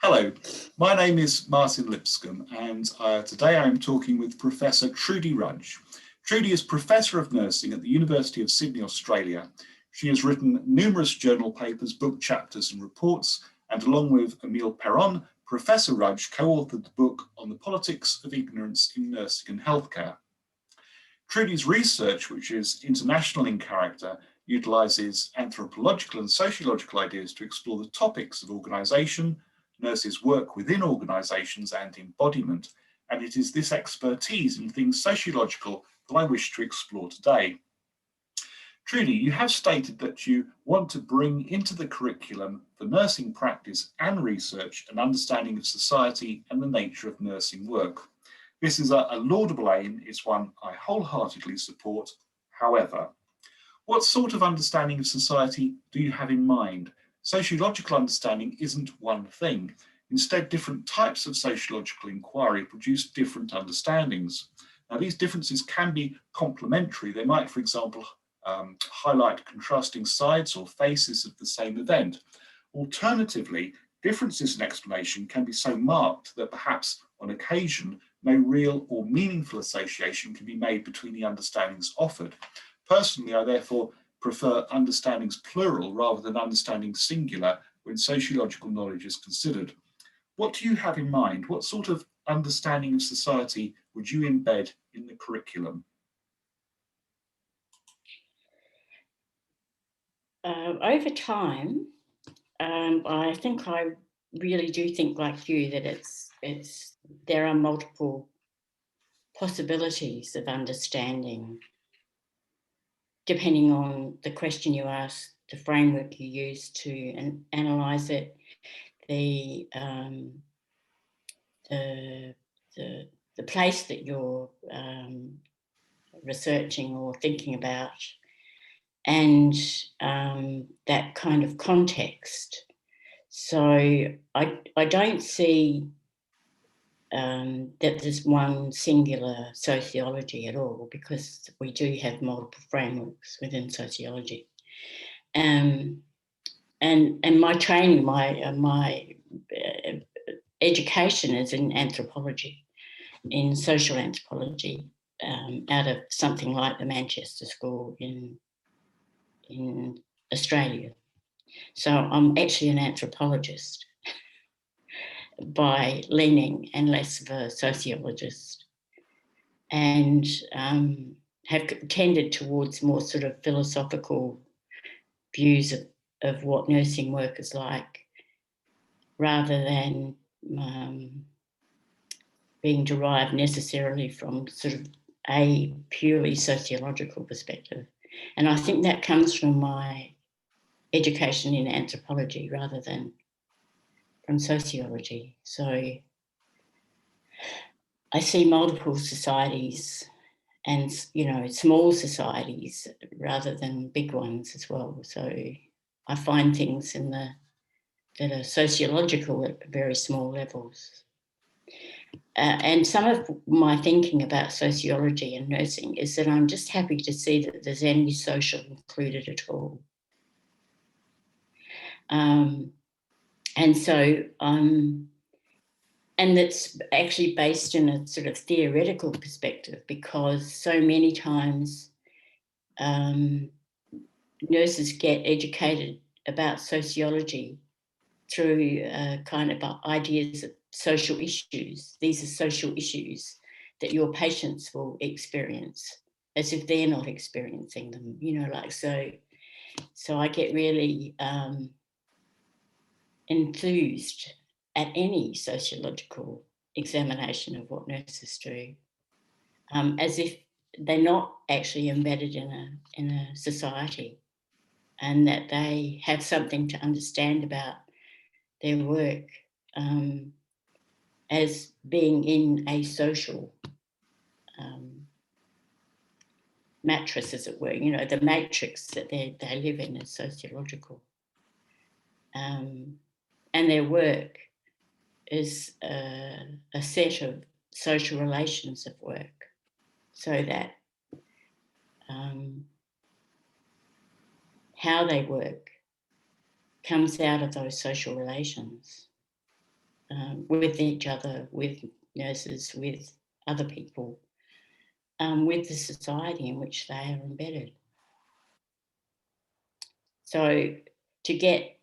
Hello, my name is Martin Lipscomb and today I am talking with Professor Trudy Rudge. Trudy is Professor of Nursing at the University of Sydney, Australia. She has written numerous journal papers, book chapters and reports, and along with Emile Perron, Professor Rudge co-authored the book on the politics of ignorance in nursing and healthcare. Trudy's research, which is international in character, utilises anthropological and sociological ideas to explore the topics of organisation, nurses' work within organisations and embodiment, and it is this expertise in things sociological that I wish to explore today. Trudy, you have stated that you want to bring into the curriculum for nursing practice and research an understanding of society and the nature of nursing work. This is a laudable aim, it's one I wholeheartedly support. However, what sort of understanding of society do you have in mind? Sociological understanding isn't one thing. Instead, different types of sociological inquiry produce different understandings. Now, these differences can be complementary. They might, for example, highlight contrasting sides or faces of the same event. Alternatively, differences in explanation can be so marked that perhaps on occasion no real or meaningful association can be made between the understandings offered. Personally, I therefore prefer understandings plural rather than understandings singular when sociological knowledge is considered. What do you have in mind? What sort of understanding of society would you embed in the curriculum? Over time, I think I really do think like you that there are multiple possibilities of understanding depending on the question you ask, the framework you use to analyse it, the place that you're researching or thinking about, and that kind of context. So I don't see that there's one singular sociology at all, because we do have multiple frameworks within sociology. And my training, my education is in anthropology, in social anthropology, out of something like the Manchester School in Australia. So I'm actually an anthropologist by leaning and less of a sociologist, and have tended towards more sort of philosophical views of what nursing work is like, rather than being derived necessarily from sort of a purely sociological perspective. And I think that comes from my education in anthropology rather than from sociology. So I see multiple societies and, small societies rather than big ones as well. So I find things that are sociological at very small levels. And some of my thinking about sociology and nursing is that I'm just happy to see that there's any social included at all. And that's actually based in a sort of theoretical perspective, because so many times nurses get educated about sociology through kind of ideas of social issues. These are social issues that your patients will experience, as if they're not experiencing them, so I get really enthused at any sociological examination of what nurses do, as if they're not actually embedded in a society, and that they have something to understand about their work as being in a social matrix, as it were. The matrix that they live in is sociological. And their work is a set of social relations of work, so that how they work comes out of those social relations. with each other, with nurses, with other people, with the society in which they are embedded. So to get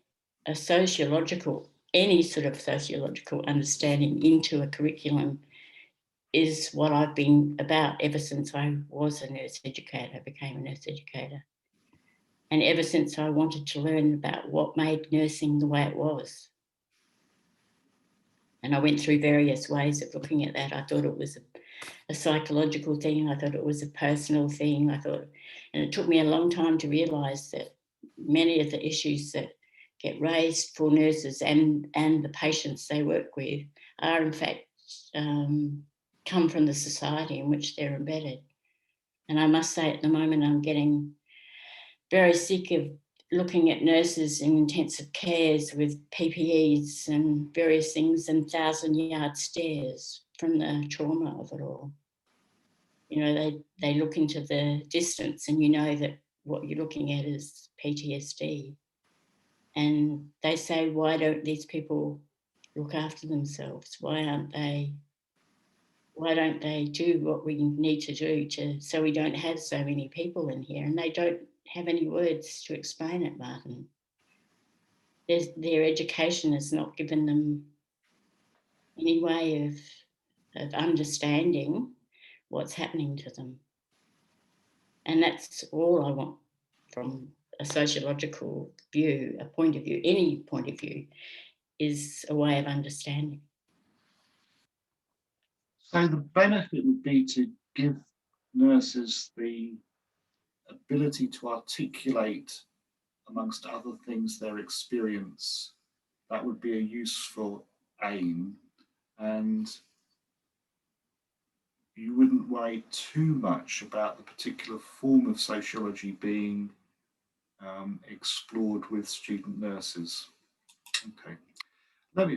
a sociological, any sort of sociological understanding into a curriculum is what I've been about ever since I was a nurse educator, became a nurse educator. And ever since I wanted to learn about what made nursing the way it was. And I went through various ways of looking at that. I thought it was a psychological thing. I thought it was a personal thing. And it took me a long time to realise that many of the issues that get raised for nurses and the patients they work with are in fact come from the society in which they're embedded. And I must say at the moment I'm getting very sick of looking at nurses in intensive cares with PPEs and various things and 1,000-yard stares from the trauma of it all. You know, they look into the distance and you know that what you're looking at is PTSD. And they say, why don't these people look after themselves? Why don't they do what we need to do so we don't have so many people in here? And they don't have any words to explain it, Martin. Their education has not given them any way of understanding what's happening to them. And that's all I want from a sociological view, a point of view, any point of view, is a way of understanding. So the benefit would be to give nurses the ability to articulate, amongst other things, their experience. That would be a useful aim. And you wouldn't worry too much about the particular form of sociology being explored with student nurses. Okay.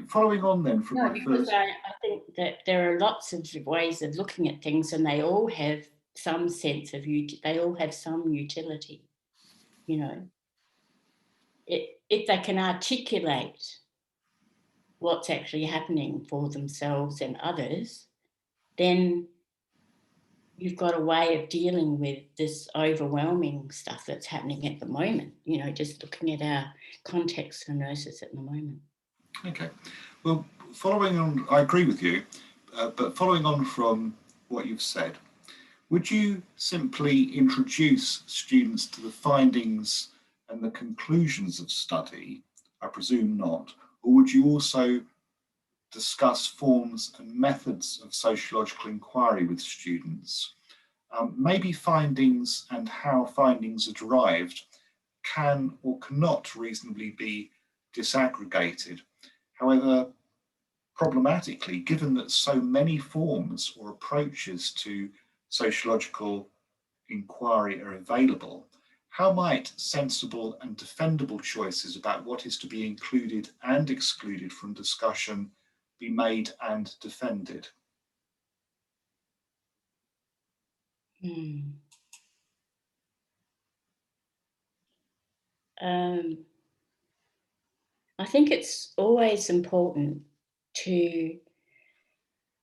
Following on then from my because first... I think that there are lots of ways of looking at things and they all have some sense of they all have some utility, you know. If they can articulate what's actually happening for themselves and others, then you've got a way of dealing with this overwhelming stuff that's happening at the moment, you know, just looking at our context for nurses at the moment. Okay. Well, following on, I agree with you, but following on from what you've said, would you simply introduce students to the findings and the conclusions of study? I presume not. Or would you also discuss forms and methods of sociological inquiry with students? Maybe findings and how findings are derived can or cannot reasonably be disaggregated. However, problematically, given that so many forms or approaches to sociological inquiry are available, how might sensible and defendable choices about what is to be included and excluded from discussion be made and defended? I think it's always important to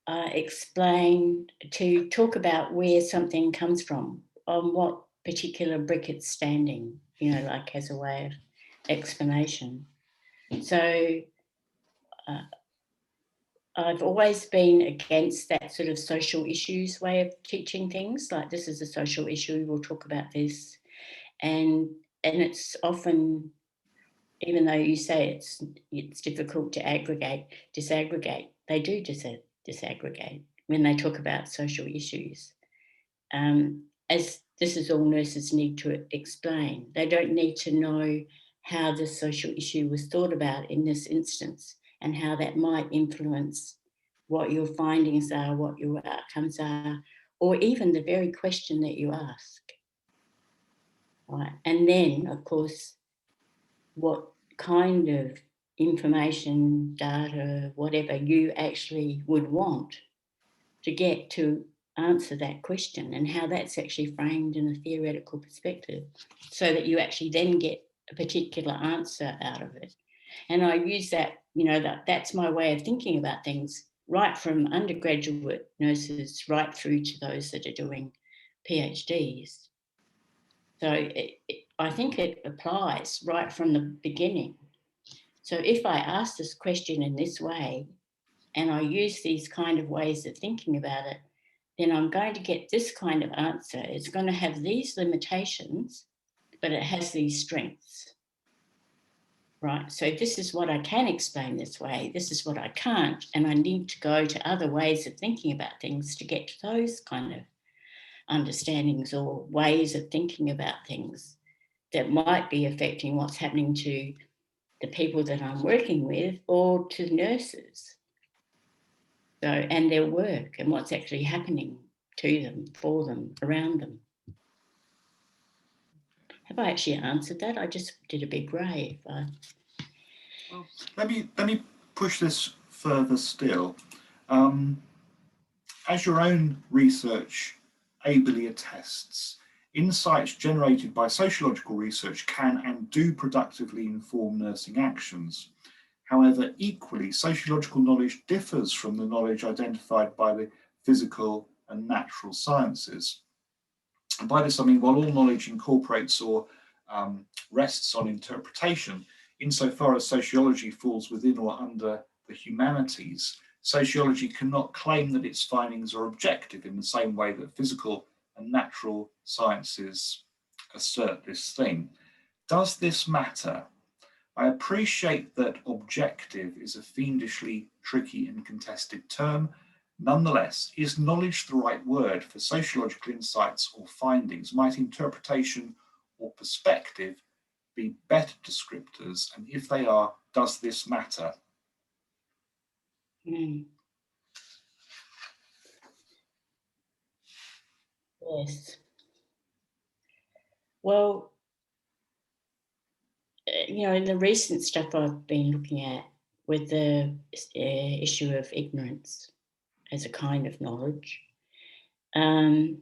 explain, to talk about where something comes from, on what particular brick it's standing, you know, like as a way of explanation. So I've always been against that sort of social issues way of teaching things, like this is a social issue, we'll talk about this. And it's often, even though you say it's difficult to disaggregate, they do disaggregate when they talk about social issues. As this is all nurses need to explain. They don't need to know how the social issue was thought about in this instance and how that might influence what your findings are, what your outcomes are, or even the very question that you ask. Right? And then, of course, what kind of information, data, whatever you actually would want to get to answer that question, and how that's actually framed in a theoretical perspective so that you actually then get a particular answer out of it. And I use that that's my way of thinking about things, right from undergraduate nurses right through to those that are doing PhDs. So I think it applies right from the beginning. So if I ask this question in this way and I use these kind of ways of thinking about it, then I'm going to get this kind of answer. It's going to have these limitations, but it has these strengths. Right, so this is what I can explain this way, this is what I can't, and I need to go to other ways of thinking about things to get to those kind of understandings or ways of thinking about things that might be affecting what's happening to the people that I'm working with or to nurses. So, and their work and what's actually happening to them, for them, around them. Have I actually answered that? I just did a big rave. Well, let me push this further still. As your own research ably attests, insights generated by sociological research can and do productively inform nursing actions. However, equally, sociological knowledge differs from the knowledge identified by the physical and natural sciences. And by this, I mean, while all knowledge incorporates or rests on interpretation, insofar as sociology falls within or under the humanities, sociology cannot claim that its findings are objective in the same way that physical and natural sciences assert this thing. Does this matter? I appreciate that objective is a fiendishly tricky and contested term. Nonetheless, is knowledge the right word for sociological insights or findings? Might interpretation or perspective be better descriptors? And if they are, does this matter? Yes. Well, in the recent stuff I've been looking at with the issue of ignorance as a kind of knowledge, how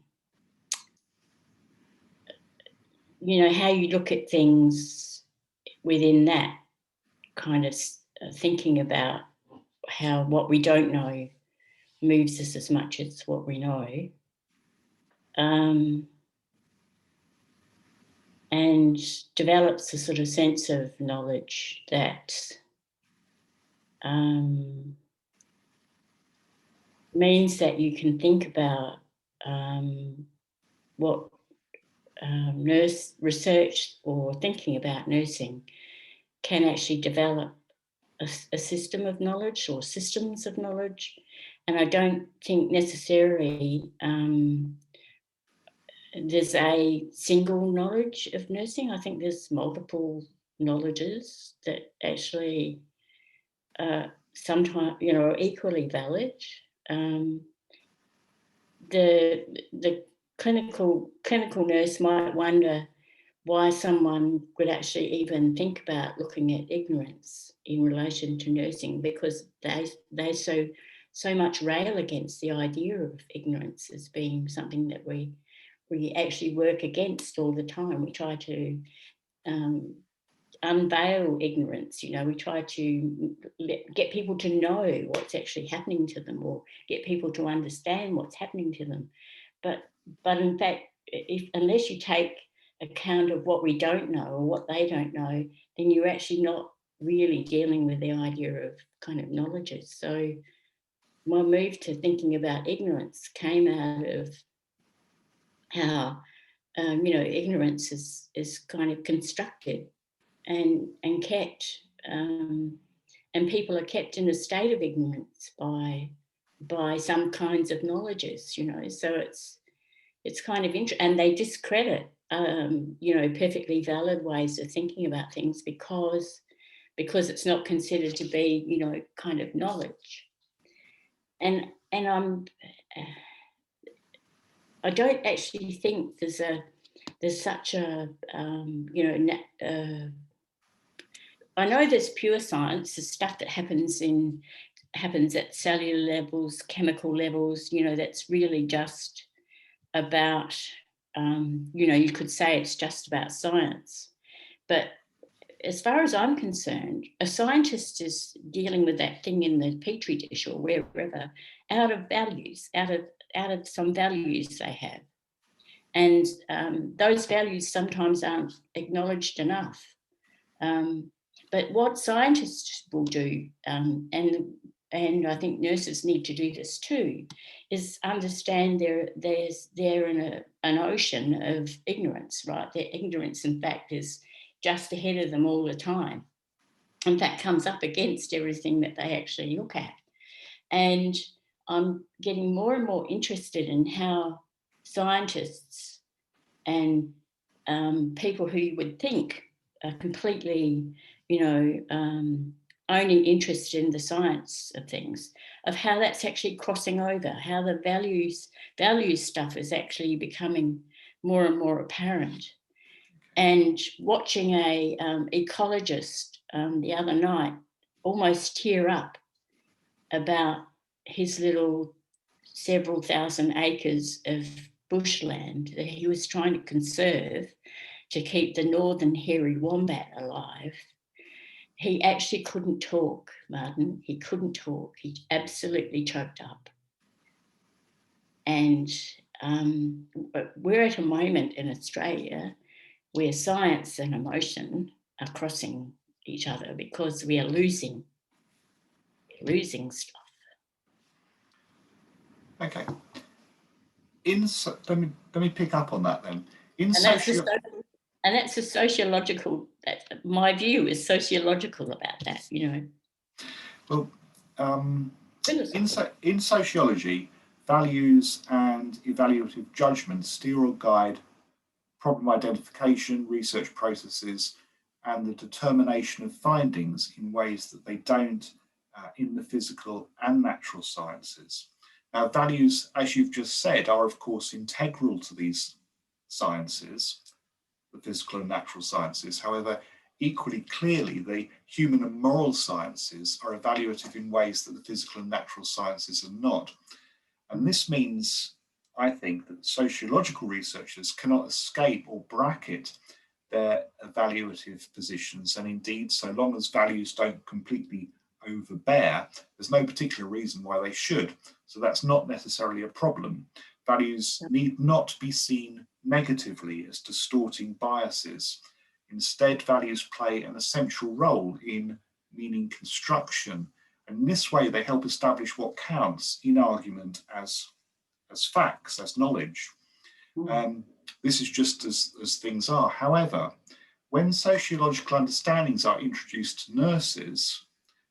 you look at things within that kind of thinking about how what we don't know moves us as much as what we know. And develops a sort of sense of knowledge that means that you can think about what nurse research or thinking about nursing can actually develop a system of knowledge or systems of knowledge. And I don't think necessarily there's a single knowledge of nursing. I think there's multiple knowledges that actually sometimes, are equally valid. The clinical nurse might wonder why someone would actually even think about looking at ignorance in relation to nursing, because they so much rail against the idea of ignorance as being something that we actually work against all the time. We try to unveil ignorance, we try to get people to know what's actually happening to them, or get people to understand what's happening to them. But in fact, unless you take account of what we don't know or what they don't know, then you're actually not really dealing with the idea of kind of knowledges. So my move to thinking about ignorance came out of how ignorance is kind of constructed and kept, and people are kept in a state of ignorance by some kinds of knowledges, so it's kind of interesting, and they discredit perfectly valid ways of thinking about things because it's not considered to be kind of knowledge. And I don't actually think there's such a I know there's pure science, there's stuff that happens at cellular levels, chemical levels, that's really just about, you could say it's just about science. But as far as I'm concerned, a scientist is dealing with that thing in the petri dish or wherever, out of values, out of some values they have. And those values sometimes aren't acknowledged enough. But what scientists will do, and I think nurses need to do this too, is understand they're in an ocean of ignorance, right? Their ignorance, in fact, is just ahead of them all the time. In fact, comes up against everything that they actually look at. And I'm getting more and more interested in how scientists and people who you would think are completely, only interested in the science of things, of how that's actually crossing over, how the values stuff is actually becoming more and more apparent. And watching a ecologist the other night almost tear up about his little several thousand acres of bushland that he was trying to conserve to keep the northern hairy wombat alive. He actually couldn't talk, Martin. He couldn't talk. He absolutely choked up. And we're at a moment in Australia where science and emotion are crossing each other because we are losing stuff. Okay. Let me pick up on that then. And that's a sociological, my view is sociological about that, Well, in sociology, values and evaluative judgment steer or guide problem identification, research processes, and the determination of findings in ways that they don't in the physical and natural sciences. Now, values, as you've just said, are of course integral to these sciences, the physical and natural sciences. However, equally clearly, the human and moral sciences are evaluative in ways that the physical and natural sciences are not. And this means, I think, that sociological researchers cannot escape or bracket their evaluative positions. And indeed, so long as values don't completely overbear, there's no particular reason why they should. So that's not necessarily a problem. Values need not be seen negatively as distorting biases. Instead, values play an essential role in meaning construction. And in this way, they help establish what counts in argument as facts, as knowledge. This is just as things are. However, when sociological understandings are introduced to nurses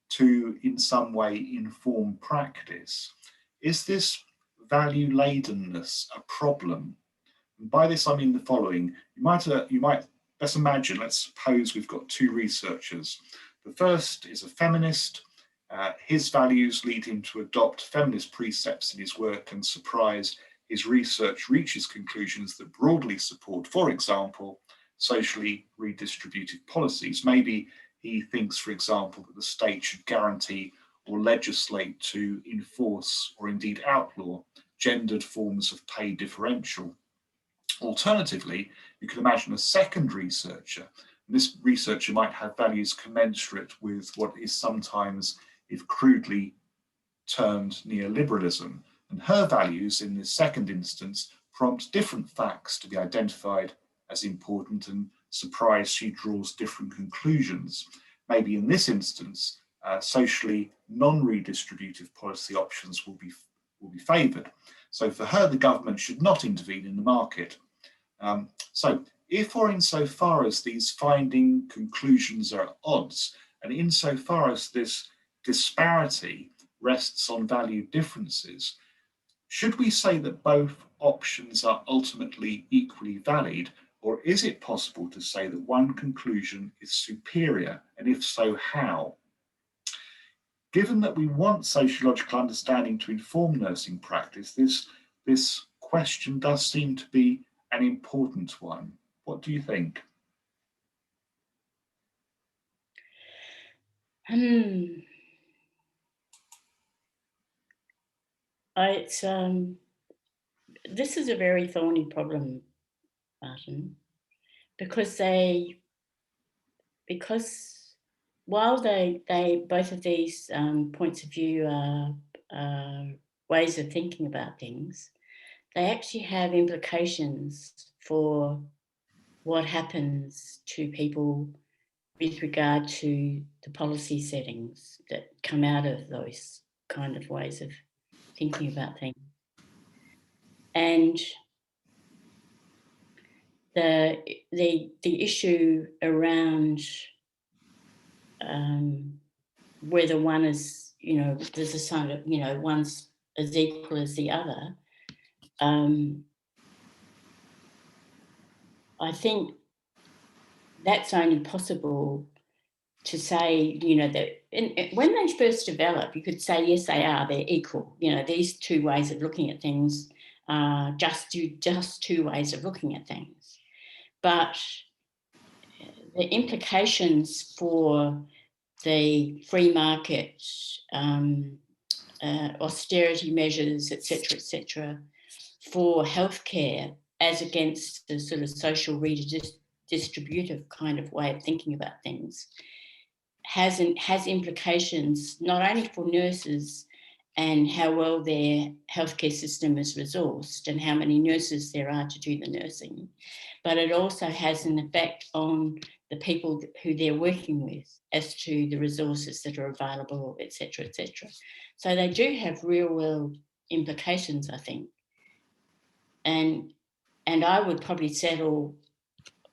to in some way inform practice, is this value-ladenness a problem? And by this I mean the following. You might let's imagine, let's suppose we've got two researchers. The first is a feminist. His values lead him to adopt feminist precepts in his work, and surprise, his research reaches conclusions that broadly support, for example, socially redistributive policies. Maybe he thinks, for example, that the state should guarantee or legislate to enforce or indeed outlaw gendered forms of pay differential. Alternatively, you can imagine a second researcher. This researcher might have values commensurate with what is sometimes, if crudely termed, neoliberalism. And her values in this second instance prompt different facts to be identified as important, and surprise, she draws different conclusions. Maybe in this instance, socially non-redistributive policy options will be favoured. So for her, the government should not intervene in the market. So if or insofar as these finding conclusions are at odds, and insofar as this disparity rests on value differences, should we say that both options are ultimately equally valid, or is it possible to say that one conclusion is superior, and if so, how? Given that we want sociological understanding to inform nursing practice, this question does seem to be an important one. What do you think? This is a very thorny problem, Martin, because they because while they both of these points of view are ways of thinking about things, they actually have implications for what happens to people with regard to the policy settings that come out of those kind of ways of thinking about things. And the issue around whether one is, there's a sign of, one's as equal as the other. I think that's only possible to say, that when they first develop, you could say, yes, they're equal. These two ways of looking at things are just two ways of looking at things. But the implications for the free market, austerity measures, etc., for healthcare as against the sort of social redistributive kind of way of thinking about things has implications not only for nurses and how well their healthcare system is resourced and how many nurses there are to do the nursing, but it also has an effect on the people who they're working with as to the resources that are available, etc., etc. So they do have real world implications, I think. And I would probably settle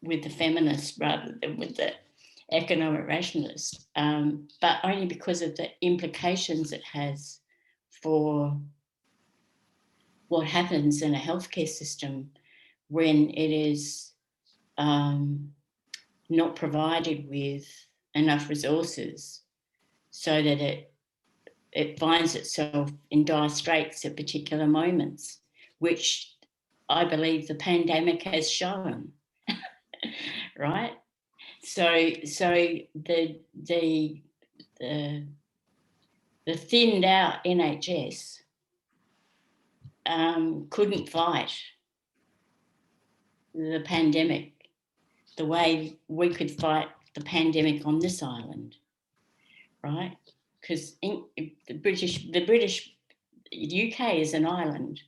with the feminist rather than with the economic rationalist, but only because of the implications it has for what happens in a healthcare system when it is not provided with enough resources so that it finds itself in dire straits at particular moments, which I believe the pandemic has shown, right? So the thinned out NHS couldn't fight the pandemic the way we could fight the pandemic on this island, right? Because the British UK is an island,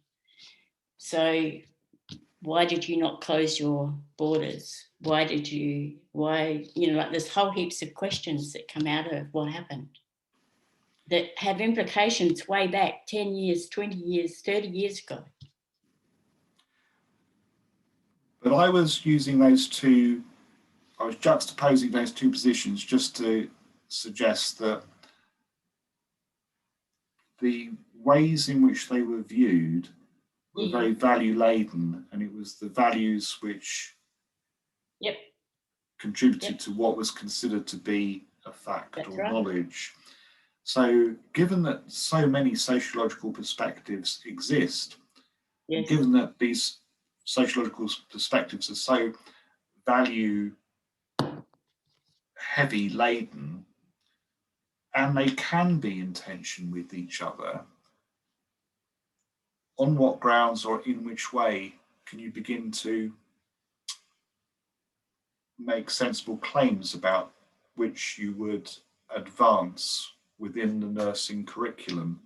so why did you not close your borders? Why, there's whole heaps of questions that come out of what happened that have implications way back 10 years, 20 years, 30 years ago. But I was juxtaposing those two positions just to suggest that the ways in which they were viewed were very value laden, and it was the values which contributed to what was considered to be a fact or knowledge. So given that so many sociological perspectives exist, and given that these sociological perspectives are so value heavy laden, and they can be in tension with each other, on what grounds or in which way can you begin to make sensible claims about which you would advance within the nursing curriculum?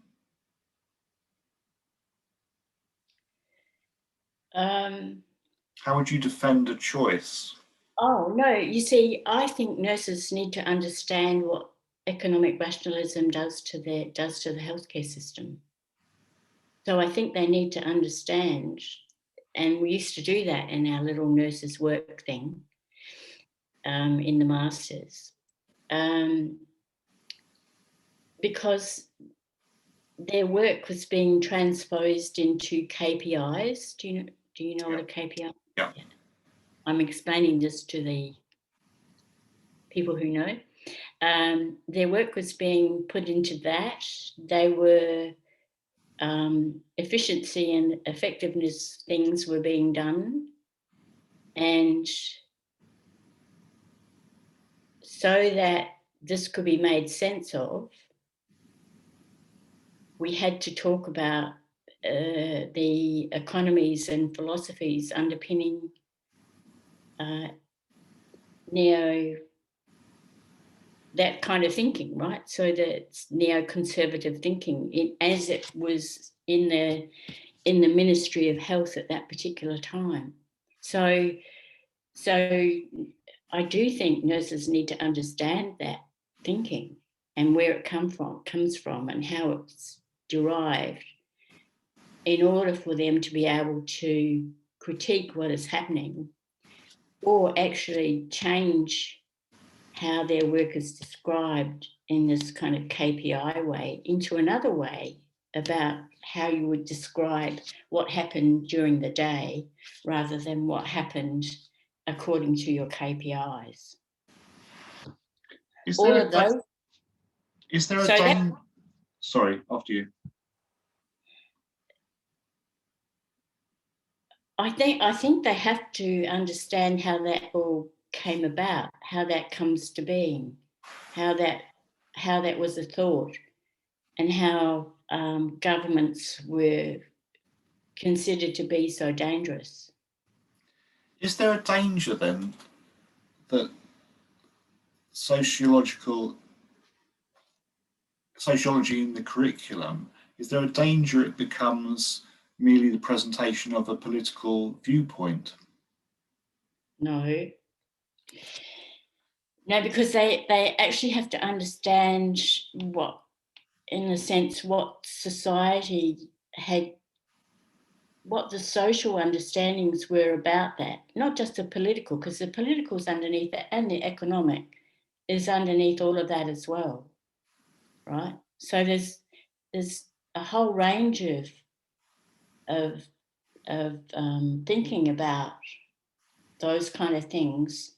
How would you defend a choice? Oh, no, you see, I think nurses need to understand what economic rationalism does to the healthcare system. So I think they need to understand, and we used to do that in our little nurses work thing in the masters, because their work was being transposed into KPIs. Do you know what a KPI is? Yeah. I'm explaining this to the people who know. Their work was being put into that. They were efficiency and effectiveness things were being done, and so that this could be made sense of, we had to talk about the economies and philosophies underpinning that kind of thinking, right? So that's neoconservative thinking, as it was in the Ministry of Health at that particular time. So I do think nurses need to understand that thinking and where it comes from and how it's derived, in order for them to be able to critique what is happening, or actually change how their work is described in this kind of KPI way into another way about how you would describe what happened during the day rather than what happened according to your KPIs. Is All there of those. Is there a So that, Sorry, after you. I think they have to understand how that all came about, how that comes to being, how that was a thought, and how governments were considered to be so dangerous. Is there a danger then that sociology in the curriculum, is there a danger it becomes merely the presentation of a political viewpoint? No, because they actually have to understand what, in a sense, what society had, what the social understandings were about that, not just the political, because the political is underneath it and the economic is underneath all of that as well, right? So there's a whole range of thinking about those kind of things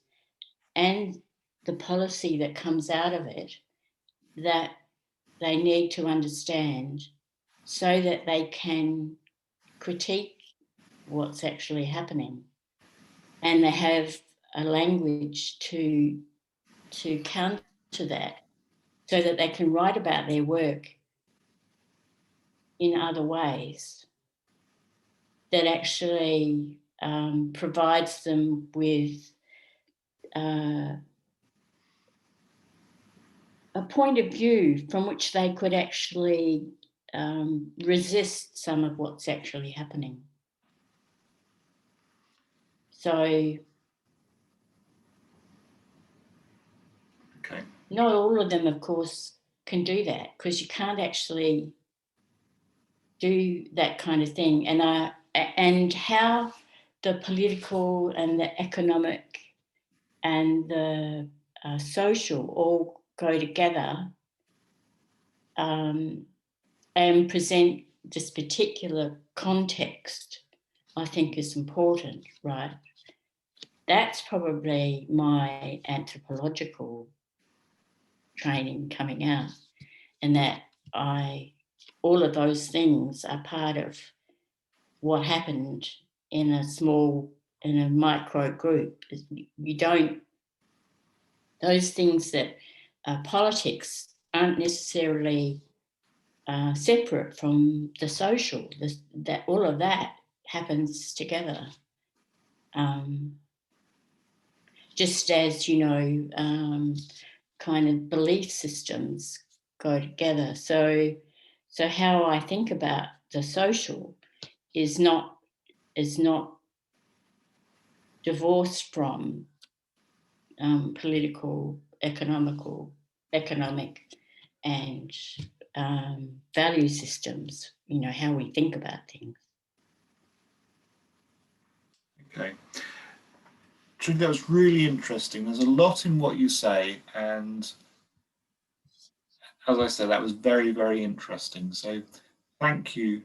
and the policy that comes out of it that they need to understand so that they can critique what's actually happening, and they have a language to counter that, so that they can write about their work in other ways that actually provides them with a point of view from which they could actually resist some of what's actually happening. So Okay. not all of them, of course, can do that, because you can't actually do that kind of thing. And how the political and the economic and the social all go together and present this particular context, I think is important, right? That's probably my anthropological training coming out, and that all of those things are part of what happened in a micro group. You don't, those things that politics aren't necessarily separate from the social. That all of that happens together. Just as, kind of belief systems go together. So how I think about the social is not divorced from political, economic, and value systems. How we think about things. Okay. Trudy, that was really interesting. There's a lot in what you say, and as I said, that was very, very interesting. So thank you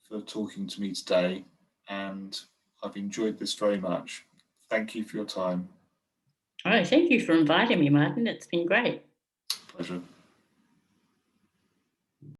for talking to me today, and I've enjoyed this very much. Thank you for your time. Oh, thank you for inviting me, Martin. It's been great. Pleasure.